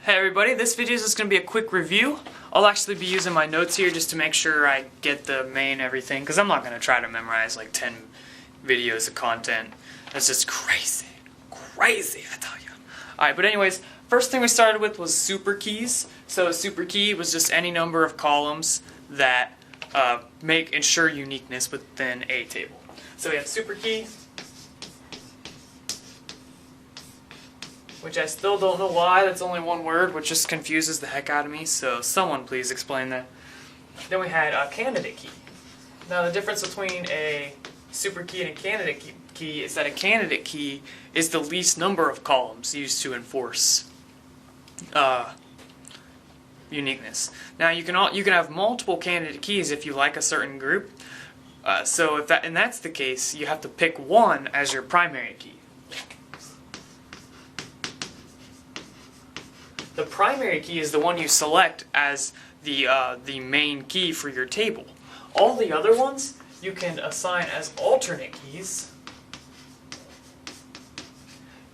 Hey everybody, this video is just going to be a quick review. I'll actually be using my notes here just to make sure I get the main everything, because I'm not going to try to memorize like 10 videos of content. That's just crazy. Crazy, I tell you. Alright, but anyways, first thing we started with was super keys. So a super key was just any number of columns that ensure uniqueness within a table. So we have super key, which I still don't know why that's only one word, which just confuses the heck out of me, so someone please explain that. Then we had a candidate key. Now the difference between a super key and a candidate key is that a candidate key is the least number of columns used to enforce uniqueness. Now you can have multiple candidate keys if you like a certain group. So if that's the case, you have to pick one as your primary key. The primary key is the one you select as the main key for your table. All the other ones you can assign as alternate keys,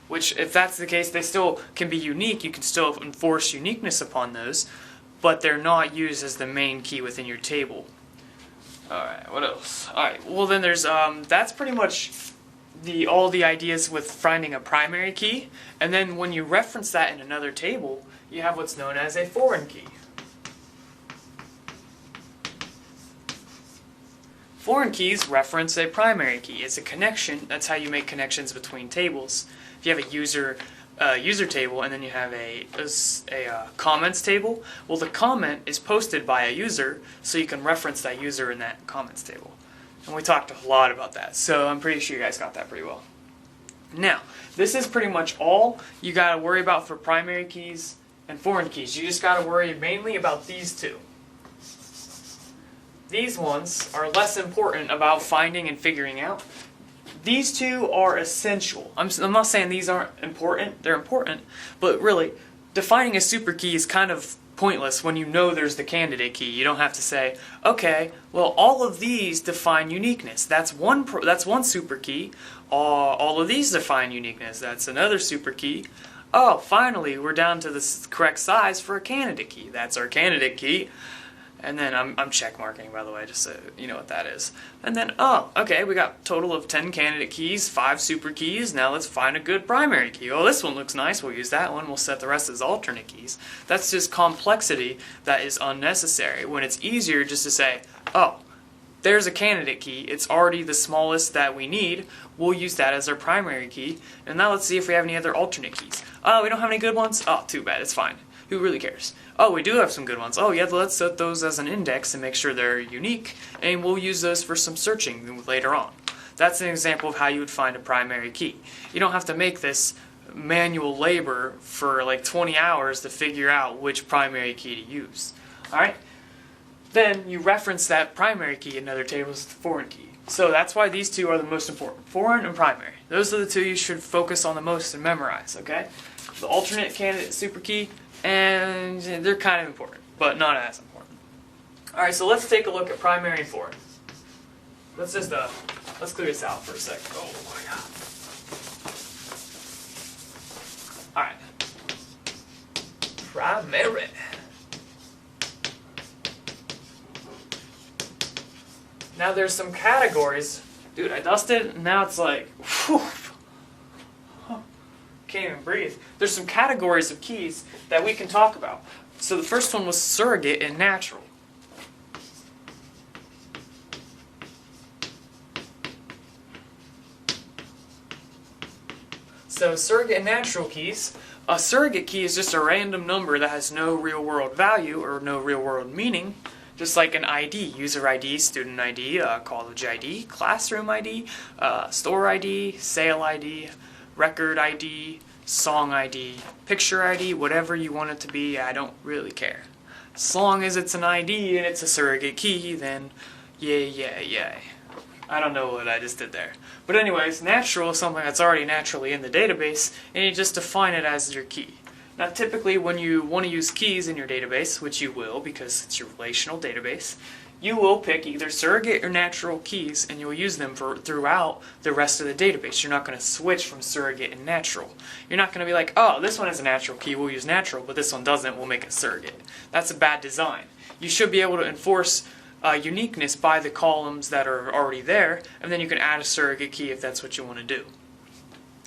which if that's the case, they still can be unique. You can still enforce uniqueness upon those, but they're not used as the main key within your table. Alright, what else? Alright, well then there's, that's pretty much all the ideas with finding a primary key, and then when you reference that in another table, you have what's known as a foreign key. Foreign keys reference a primary key. It's a connection. That's how you make connections between tables. If you have a user table and then you have a comments table, well, the comment is posted by a user, so you can reference that user in that comments table. And we talked a lot about that, so I'm pretty sure you guys got that pretty well. Now, this is pretty much all you got to worry about for primary keys and foreign keys. You just got to worry mainly about these two. These ones are less important about finding and figuring out. These two are essential. I'm not saying these aren't important, they're important, but really, defining a super key is kind of pointless when you know there's the candidate key. You don't have to say, okay, well all of these define uniqueness. That's one super key. All of these define uniqueness. That's another super key. Oh, finally we're down to the correct size for a candidate key. That's our candidate key. And then I'm check marking, by the way, just so you know what that is. And then, oh, okay, we got a total of 10 candidate keys, 5 super keys. Now let's find a good primary key. Oh, this one looks nice. We'll use that one. We'll set the rest as alternate keys. That's just complexity that is unnecessary, when it's easier just to say, oh, there's a candidate key. It's already the smallest that we need. We'll use that as our primary key. And now let's see if we have any other alternate keys. Oh, we don't have any good ones? Oh, too bad. It's fine. Who really cares? Oh, we do have some good ones. Oh yeah, let's set those as an index and make sure they're unique, and we'll use those for some searching later on. That's an example of how you would find a primary key. You don't have to make this manual labor for like 20 hours to figure out which primary key to use. Alright? Then you reference that primary key in other tables with the foreign key. So that's why these two are the most important. Foreign and primary. Those are the two you should focus on the most and memorize, okay? The alternate candidate super key, and they're kind of important, but not as important. Alright, so let's take a look at primary and foreign. Let's clear this out for a sec. Oh my god. Alright. Primary. Now there's some categories. Dude, I dusted, and now it's like, whew. Can't even breathe. There's some categories of keys that we can talk about. So the first one was surrogate and natural. So surrogate and natural keys. A surrogate key is just a random number that has no real world value or no real world meaning. Just like an ID, user ID, student ID, college ID, classroom ID, store ID, sale ID, record ID, song ID, picture ID, whatever you want it to be, I don't really care. As long as it's an ID and it's a surrogate key, then yay. I don't know what I just did there. But anyways, natural is something that's already naturally in the database, and you just define it as your key. Now typically when you want to use keys in your database, which you will because it's your relational database, you will pick either surrogate or natural keys, and you'll use them throughout the rest of the database. You're not going to switch from surrogate and natural. You're not going to be like, oh, this one has a natural key, we'll use natural, but this one doesn't, we'll make it surrogate. That's a bad design. You should be able to enforce uniqueness by the columns that are already there, and then you can add a surrogate key if that's what you want to do.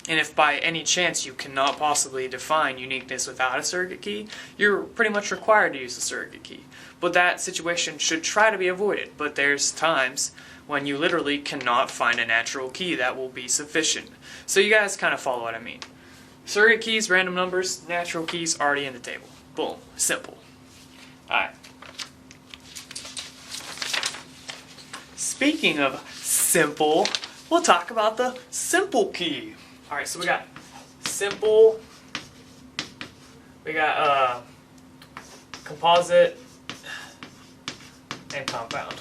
And if by any chance you cannot possibly define uniqueness without a surrogate key, you're pretty much required to use a surrogate key. But that situation should try to be avoided. But there's times when you literally cannot find a natural key that will be sufficient. So you guys kind of follow what I mean. Surrogate keys, random numbers, natural keys already in the table. Boom. Simple. Alright. Speaking of simple, we'll talk about the simple key. Alright, so we got simple, we got composite, and compound.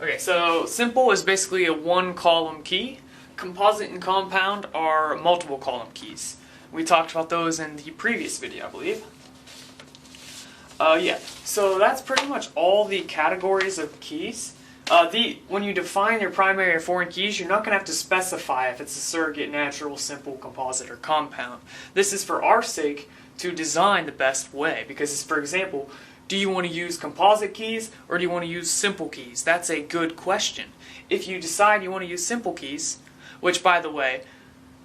Okay, so simple is basically a one-column key. Composite and compound are multiple column keys. We talked about those in the previous video, I believe. Yeah, so that's pretty much all the categories of keys. When you define your primary or foreign keys, you're not going to have to specify if it's a surrogate, natural, simple, composite, or compound. This is for our sake to design the best way, because, for example, do you want to use composite keys or do you want to use simple keys? That's a good question. If you decide you want to use simple keys, which, by the way,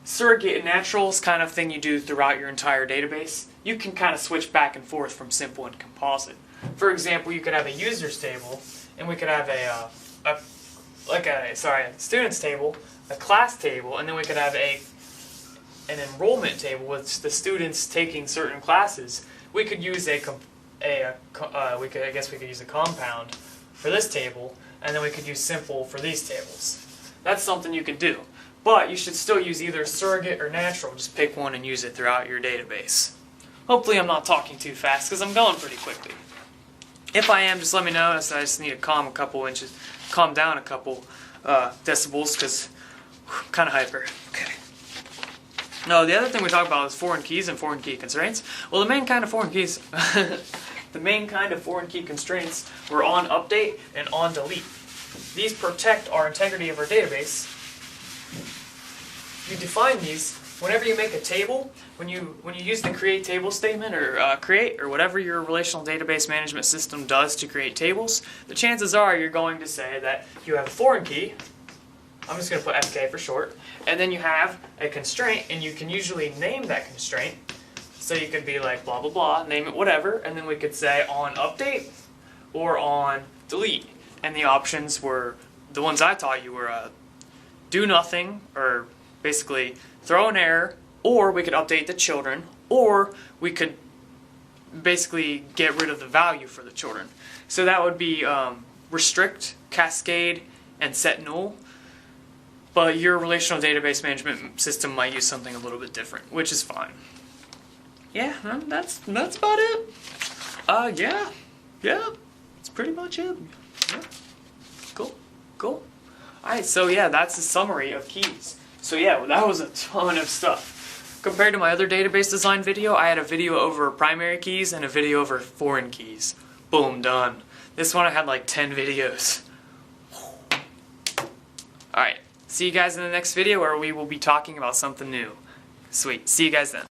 surrogate and natural is kind of thing you do throughout your entire database, you can kind of switch back and forth from simple and composite. For example, you could have a users table, and we could have a students table, a class table, and then we could have an enrollment table with the students taking certain classes. We could use I guess we could use a compound for this table, and then we could use simple for these tables. That's something you could do. But you should still use either surrogate or natural. Just pick one and use it throughout your database. Hopefully I'm not talking too fast, because I'm going pretty quickly. If I am, just let me know. I just need to calm down a couple decibels, because I'm kind of hyper. Okay. No, the other thing we talked about is foreign keys and foreign key constraints. Well, the main kind of foreign keys, constraints were on update and on delete. These protect our integrity of our database. You define these whenever you make a table. When you use the create table statement, or create, or whatever your relational database management system does to create tables, the chances are you're going to say that you have a foreign key. I'm just going to put FK for short. And then you have a constraint, and you can usually name that constraint. So you could be like blah blah blah, name it whatever, and then we could say on update or on delete. And the options were, the ones I taught you were do nothing, or basically throw an error, or we could update the children, or we could basically get rid of the value for the children. So that would be restrict, cascade, and set null. But your relational database management system might use something a little bit different, which is fine. Yeah, that's about it. Yeah, that's pretty much it. Yeah. Cool. Alright, so yeah, that's a summary of keys. So yeah, that was a ton of stuff. Compared to my other database design video, I had a video over primary keys and a video over foreign keys. Boom, done. This one I had like 10 videos. Alright, see you guys in the next video where we will be talking about something new. Sweet, see you guys then.